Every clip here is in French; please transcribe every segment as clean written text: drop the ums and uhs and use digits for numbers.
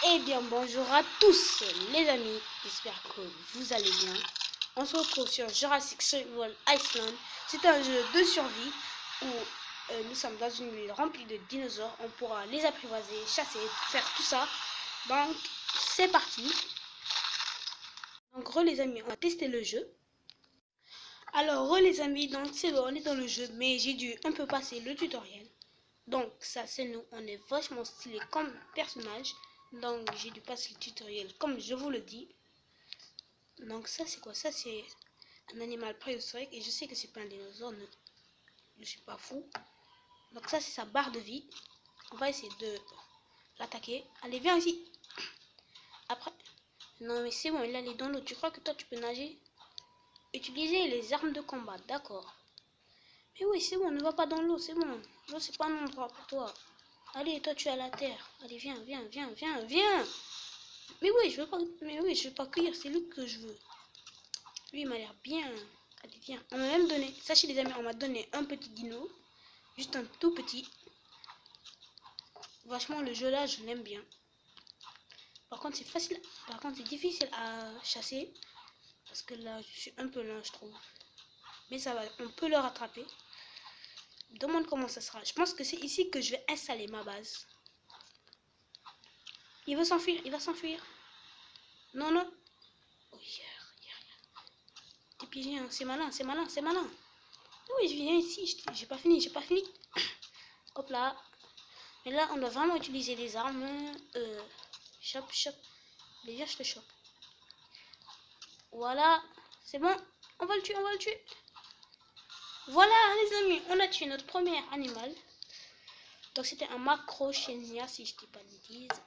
Eh bien bonjour à tous les amis, j'espère que vous allez bien. On se retrouve sur Jurassic Survival Iceland. C'est un jeu de survie où nous sommes dans une ville remplie de dinosaures. On pourra les apprivoiser, chasser, faire tout ça. Donc c'est parti. Donc les amis, on va tester le jeu. Alors les amis, donc c'est bon, on est dans le jeu, mais j'ai dû un peu passer le tutoriel. Donc ça c'est nous, on est vachement stylé comme personnage. Donc j'ai dû passer le tutoriel comme je vous le dis. Donc ça c'est quoi? Ça c'est un animal préhistorique et je sais que c'est pas un dinosaure, je suis pas fou. Donc ça c'est sa barre de vie. On va essayer de l'attaquer. Allez viens ici. Après, non mais c'est bon, il est dans l'eau. Tu crois que toi tu peux nager? Utiliser les armes de combat, d'accord. Mais oui c'est bon, ne va pas dans l'eau, c'est bon. L'eau c'est pas un endroit pour toi. Allez, toi tu es à la terre. Allez, viens. Mais oui, je veux pas cueillir, c'est lui que je veux. Lui, il m'a l'air bien. Allez, viens. On m'a même donné, sachez les amis, on m'a donné un petit dino. Juste un tout petit. Vachement, le jeu là, je l'aime bien. Par contre, c'est facile. Par contre, c'est difficile à chasser. Parce que là, je suis un peu lent, je trouve. Mais ça va, on peut le rattraper. Demande comment ça sera. Je pense que c'est ici que je vais installer ma base. Il veut s'enfuir, il va s'enfuir. Non, non. Oh, t'es piégé, hein. C'est malin. Oui, je viens ici, j'ai pas fini. Hop là. Mais là, on doit vraiment utiliser des armes. Chop. Allez, viens, je te chope. Voilà. C'est bon. On va le tuer. Voilà, les amis. On a tué notre premier animal. Donc, c'était un macrochénia, si je dis pas de bêtises.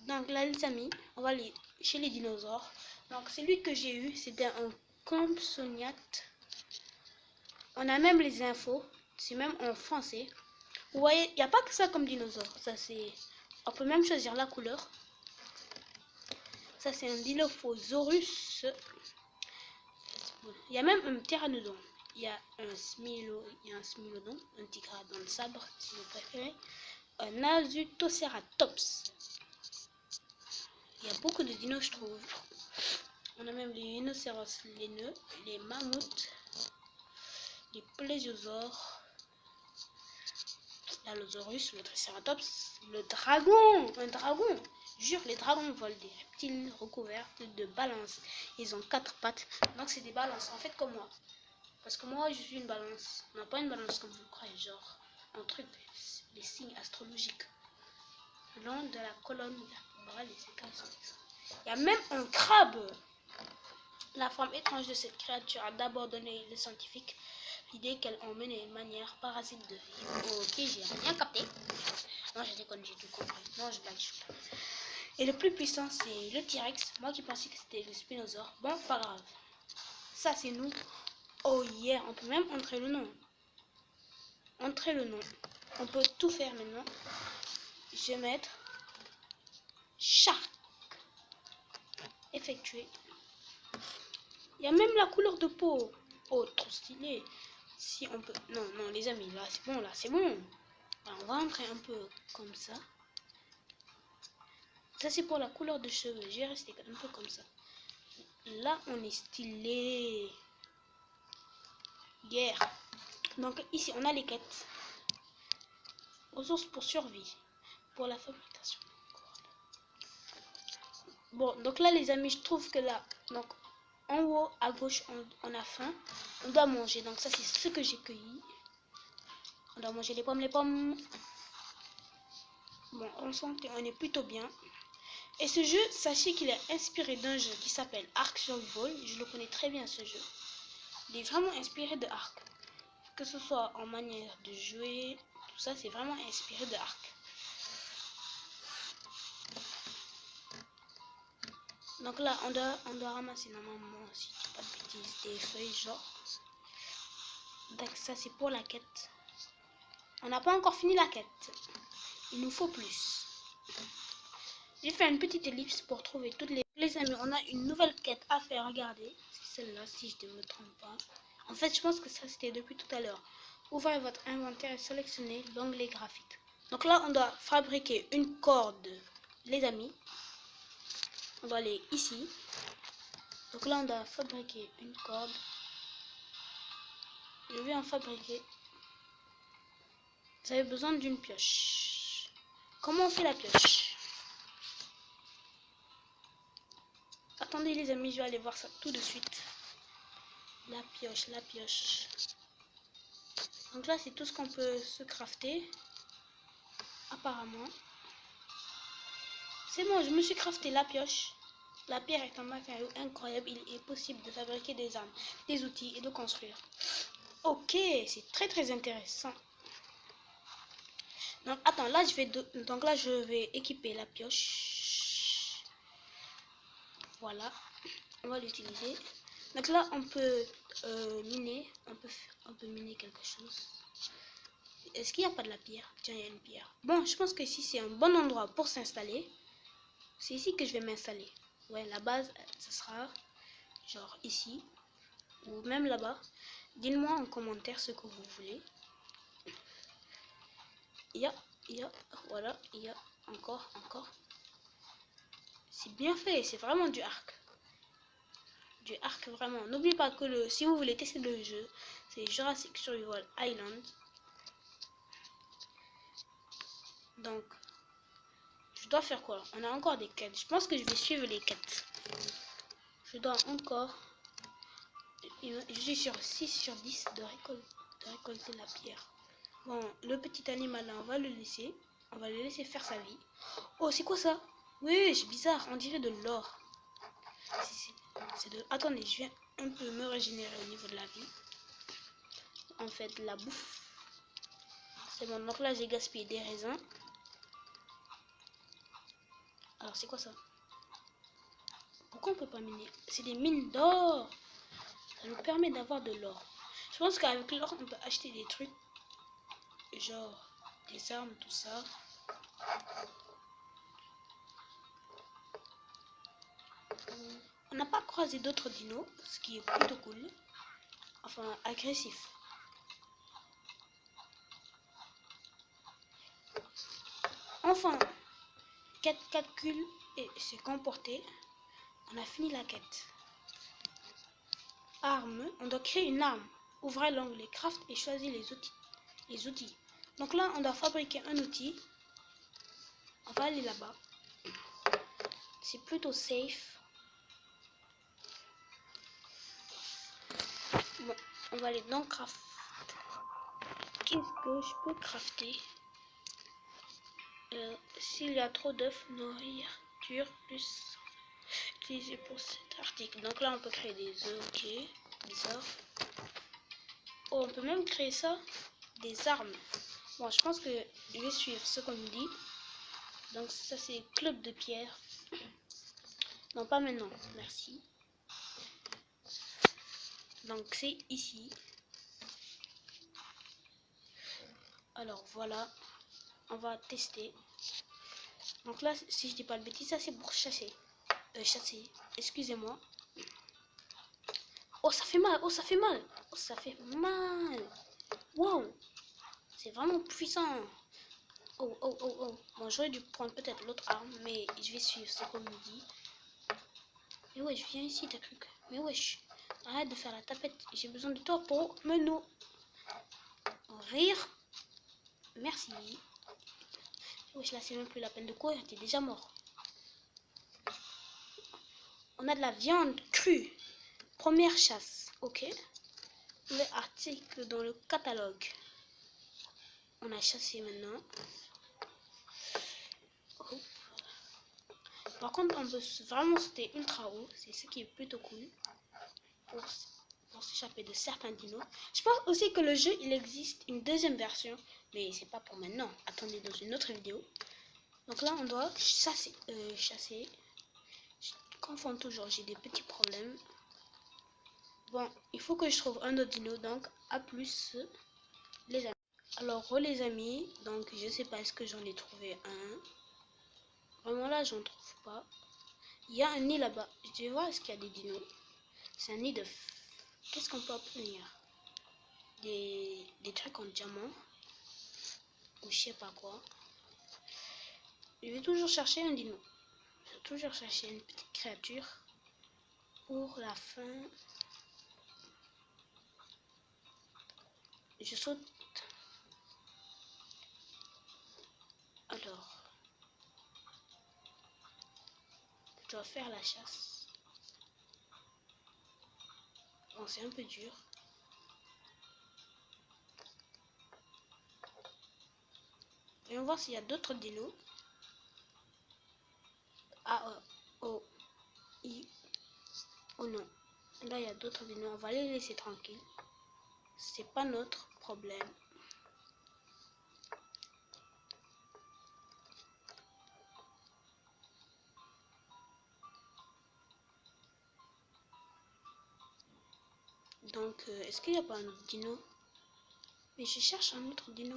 Donc, là, les amis, on va aller chez les dinosaures. Donc, celui que j'ai eu, c'était un compsognath. On a même les infos. C'est même en français. Vous voyez, il n'y a pas que ça comme dinosaure. Ça, c'est... On peut même choisir la couleur. Ça, c'est un Dilophosaurus. Il y a même un pteranodon. Il y a un smilodon, un tigradon sabre, si vous préférez. Un Azutoceratops. Il y a beaucoup de dinos, je trouve. On a même les rhinocéros laineux, les mammouths, les plésiosaures, l'allosaurus, le triceratops, le dragon, un dragon. Jure, les dragons volent des reptiles recouverts de balances. Ils ont 4 pattes, donc c'est des balances, en fait comme moi. Parce que moi, je suis une balance. Non, pas une balance comme vous croyez, genre un truc, les signes astrologiques. Le long de la colonne vertébrale et ses cases. Il y a même un crabe. La forme étrange de cette créature a d'abord donné les scientifiques l'idée qu'elle emmenait une manière parasite de vivre. Ok, j'ai rien capté. Non, je déconne, j'ai tout compris. Non, je blague. Et le plus puissant, c'est le T-Rex. Moi qui pensais que c'était le Spinosaure. Bon, pas grave. Ça, c'est nous. Oh yeah, on peut même entrer le nom. On peut tout faire maintenant. Je vais mettre Shark. Effectuer. Il y a même la couleur de peau. Oh, trop stylé. Si on peut... Non, les amis, là, c'est bon. Alors, on va entrer un peu comme ça. Ça, c'est pour la couleur de cheveux. Je vais rester un peu comme ça. Là, on est stylé. Yeah. Donc, ici, on a les quêtes. Ressources pour survie. Pour la fabrication. Bon, donc là, les amis, je trouve que là, donc, en haut, à gauche, on a faim. On doit manger. Donc, ça, c'est ce que j'ai cueilli. On doit manger les pommes. Bon, en santé, on est plutôt bien. Et ce jeu, sachez qu'il est inspiré d'un jeu qui s'appelle Ark Survival. Je le connais très bien, ce jeu. Il est vraiment inspiré de Ark. Que ce soit en manière de jouer, tout ça, c'est vraiment inspiré de Ark. Donc là, on doit ramasser normalement, si je dis pas de bêtises, des feuilles, genre. Donc ça, c'est pour la quête. On n'a pas encore fini la quête. Il nous faut plus. J'ai fait une petite ellipse pour trouver toutes les amis. On a une nouvelle quête à faire. Regardez, c'est celle-là, si je ne me trompe pas. En fait, je pense que ça, c'était depuis tout à l'heure. Ouvrez votre inventaire et sélectionnez l'onglet graphique. Donc là, on doit fabriquer une corde les amis, on doit aller ici. Donc là, on doit fabriquer une corde. Je vais en fabriquer. Vous avez besoin d'une pioche. Comment on fait la pioche? Attendez les amis, je vais aller voir ça tout de suite. La pioche, la pioche. Donc là, c'est tout ce qu'on peut se crafter. Apparemment. C'est bon, je me suis crafté la pioche. La pierre est un matériau incroyable. Il est possible de fabriquer des armes, des outils et de construire. Ok, c'est très très intéressant. Donc attends, là je vais équiper la pioche. Voilà, on va l'utiliser. Donc là on peut miner, on peut miner quelque chose. Est-ce qu'il n'y a pas de la pierre? Tiens, il y a une pierre. Bon, je pense que ici c'est un bon endroit pour s'installer. C'est ici que je vais m'installer. Ouais, la base, ça sera genre ici ou même là-bas. Dites-moi en commentaire ce que vous voulez. Voilà, encore. C'est bien fait, c'est vraiment du arc. Du arc vraiment. N'oubliez pas que si vous voulez tester le jeu, c'est Jurassic Survival Island. Donc, je dois faire quoi? On a encore des quêtes. Je pense que je vais suivre les quêtes. Je dois encore... Je suis sur 6 sur 10 de récolter la pierre. Bon, le petit animal là, on va le laisser. On va le laisser faire sa vie. Oh, c'est quoi ça? Oui, c'est bizarre. On dirait de l'or. Attendez, je viens un peu me régénérer au niveau de la vie. En fait, la bouffe. C'est bon, donc là, j'ai gaspillé des raisins. Alors, c'est quoi ça? Pourquoi on peut pas miner? C'est des mines d'or. Ça nous permet d'avoir de l'or. Je pense qu'avec l'or, on peut acheter des trucs. Genre, des armes, tout ça. On n'a pas croisé d'autres dinos, ce qui est plutôt cool. Enfin, agressif. Enfin, quête calcul et s'est comporté. On a fini la quête. Arme, on doit créer une arme. Ouvrez l'onglet craft et choisissez les outils. Donc là, on doit fabriquer un outil. On va aller là-bas. C'est plutôt safe. Bon, on va aller dans craft. Qu'est-ce que je peux crafter? S'il y a trop d'œufs, nourriture plus utilisé pour cet article. Donc là, on peut créer des œufs. Ok, bizarre. Oh, on peut même créer ça, des armes. Bon, je pense que je vais suivre ce qu'on nous dit. Donc ça, c'est club de pierre. Non, pas maintenant, merci. Donc c'est ici. Alors voilà, on va tester. Donc là, si je dis pas de bêtises, ça c'est pour chasser. Chasser, excusez-moi. Oh, ça fait mal, oh, ça fait mal. Oh, ça fait mal. Wow, c'est vraiment puissant. Oh. Bon, j'aurais dû prendre peut-être l'autre arme, mais je vais suivre ce qu'on me dit. Mais ouais, je viens ici, t'as cru que... Mais wesh, arrête de faire la tapette. J'ai besoin de toi pour me nourrir. Merci. Wesh, là, c'est même plus la peine de courir, t'es déjà mort. On a de la viande crue. Première chasse, ok. Les articles dans le catalogue. On a chassé maintenant. Oh. Par contre, on peut vraiment sauter ultra haut. C'est ce qui est plutôt cool. Pour s'échapper de certains dinos. Je pense aussi que le jeu, il existe une deuxième version. Mais c'est pas pour maintenant. Attendez dans une autre vidéo. Donc là, on doit chasser. Je confonds toujours, j'ai des petits problèmes. Bon, il faut que je trouve un autre dino. Donc, à plus, les amis. Alors, les amis. Donc, je sais pas, est-ce que j'en ai trouvé un? Vraiment là, j'en trouve pas. Il y a un nid là-bas. Je vais voir, est-ce qu'il y a des dinos? C'est un nid de... Qu'est-ce qu'on peut obtenir? Des trucs en diamant. Ou je sais pas quoi. Je vais toujours chercher un dino. Je vais toujours chercher une petite créature pour la fin. Je saute. Alors, je dois faire la chasse. Bon, c'est un peu dur. Voyons voir s'il y a d'autres dinos. A-E-O-I. Oh non. Là, il y a d'autres dinos. On va les laisser tranquilles. C'est pas notre problème. Donc, est-ce qu'il n'y a pas un autre dino? Mais je cherche un autre dino.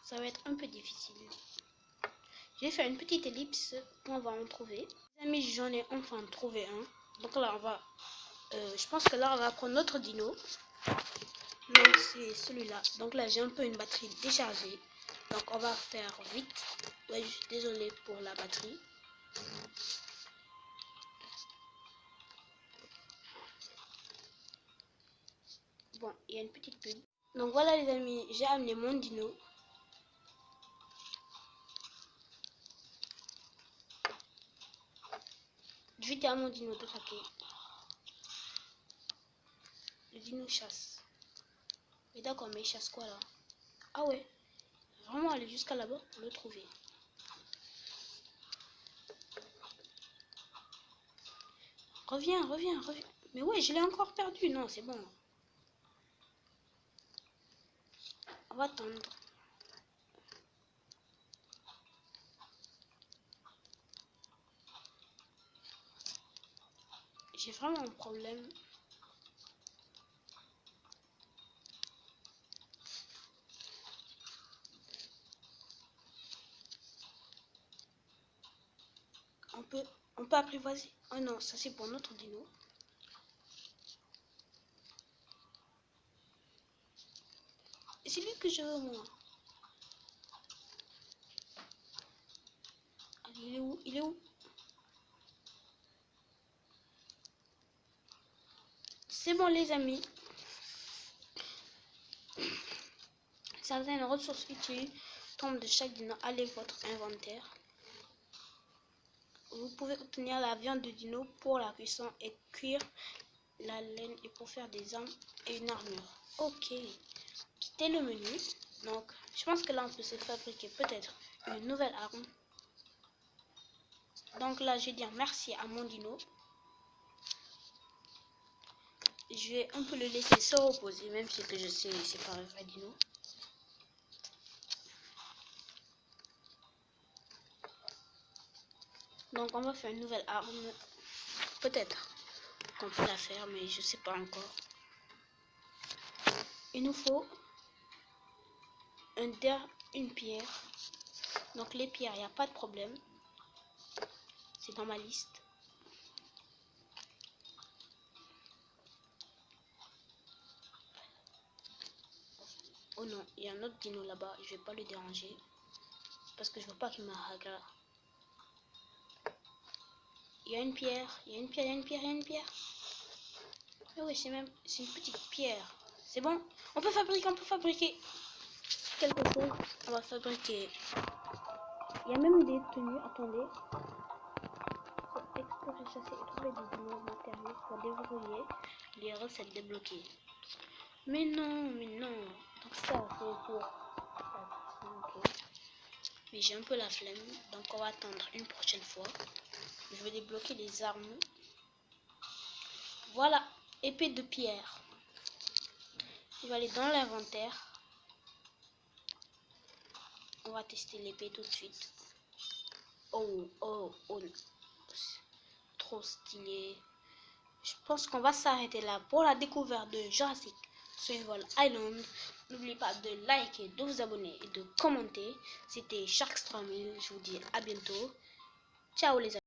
Ça va être un peu difficile. Je vais faire une petite ellipse pour on va en trouver. Les amis, j'en ai enfin trouvé un. Donc là, on va... je pense que là, on va prendre notre dino. Donc, c'est celui-là. Donc là, j'ai un peu une batterie déchargée. Donc, on va faire vite. Ouais, je suis désolée pour la batterie. Bon, il y a une petite pub. Donc voilà les amis, j'ai amené mon dino. Je vais dire à mon dino d'attaquer. Le dino chasse. Mais d'accord, mais il chasse quoi là? Ah ouais, vraiment aller jusqu'à là-bas pour le trouver. Reviens, reviens, reviens. Mais ouais, je l'ai encore perdu. Non, c'est bon. On va attendre. J'ai vraiment un problème. On peut apprivoiser. Oh non, ça c'est pour notre dino. Et c'est lui que je veux moi. Allez, il est où? Il est où? C'est bon les amis. Certaines ressources utiles tombent de chaque dino. Allez votre inventaire. Vous pouvez obtenir la viande de dino pour la cuisson et cuire la laine et pour faire des armes et une armure. Ok. Quittez le menu. Donc, je pense que là, on peut se fabriquer peut-être une nouvelle arme. Donc là, je vais dire merci à mon dino. Je vais un peu le laisser se reposer, même si que je sais c'est pas un vrai dino. Donc on va faire une nouvelle arme. Peut-être qu'on peut la faire, mais je sais pas encore. Il nous faut une pierre. Donc les pierres, il n'y a pas de problème. C'est dans ma liste. Oh non, il y a un autre dino là-bas. Je vais pas le déranger. Parce que je veux pas qu'il me regarde. Il y a une pierre. Il y a une pierre, il y a une pierre, il y a une pierre. Mais oui, c'est une petite pierre. C'est bon. On peut fabriquer quelque chose. On va fabriquer. Il y a même des tenues. Attendez. Explorer, chasser et trouver des nouveaux matériaux pour déverrouiller les recettes débloquées. Mais non, mais non. Donc ça, c'est pour... Okay. Mais j'ai un peu la flemme. Donc on va attendre une prochaine fois. Je vais débloquer les armes. Voilà. Épée de pierre. Je vais aller dans l'inventaire. On va tester l'épée tout de suite. Oh, oh, oh. Trop stylé. Je pense qu'on va s'arrêter là pour la découverte de Jurassic Survival Island. N'oubliez pas de liker, de vous abonner et de commenter. C'était Sharks 3000. Je vous dis à bientôt. Ciao les amis.